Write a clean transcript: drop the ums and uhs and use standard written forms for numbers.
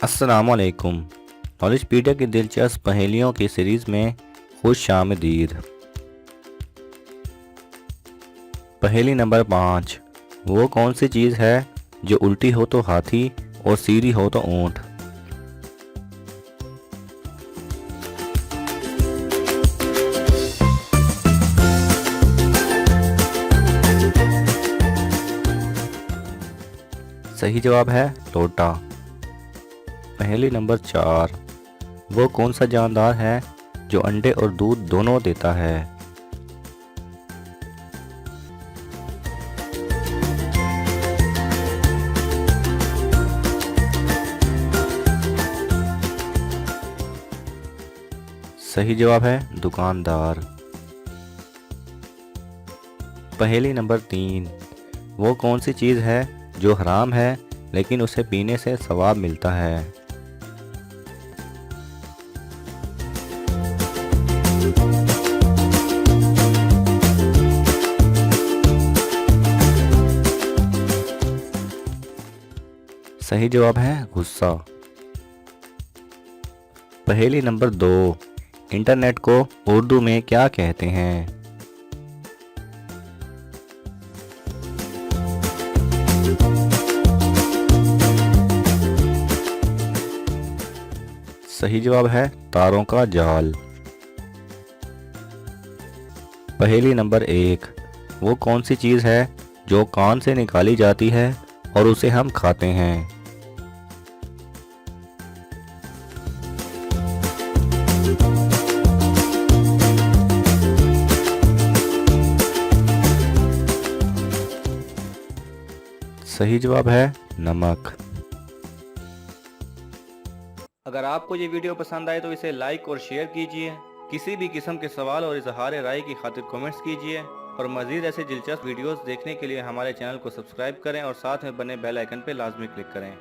अस्सलामुअलैकुम। नॉलेजपीडिया की दिलचस्प पहेलियों की सीरीज़ में खुश आमदीद। पहेली नंबर 5। वो कौन सी चीज़ है जो उल्टी हो तो हाथी और सीधी हो तो ऊँट? सही जवाब है लोटा। पहेली नंबर 4। वो कौन सा जानदार है जो अंडे और दूध दोनों देता है? सही जवाब है दुकानदार। पहेली नंबर 3। वो कौन सी चीज़ है जो हराम है लेकिन उसे पीने से सवाब मिलता है? सही जवाब है गुस्सा। पहेली नंबर 2। इंटरनेट को उर्दू में क्या कहते हैं? सही जवाब है तारों का जाल। पहेली नंबर 1। वो कौन सी चीज़ है जो कान से निकाली जाती है और उसे हम खाते हैं? सही जवाब है नमक। अगर आपको ये वीडियो पसंद आए तो इसे लाइक और शेयर कीजिए। किसी भी किस्म के सवाल और इजहार राय की खातिर कमेंट्स कीजिए और मज़ीद ऐसे दिलचस्प वीडियोस देखने के लिए हमारे चैनल को सब्सक्राइब करें और साथ में बने बेल आइकन पर लाजमी क्लिक करें।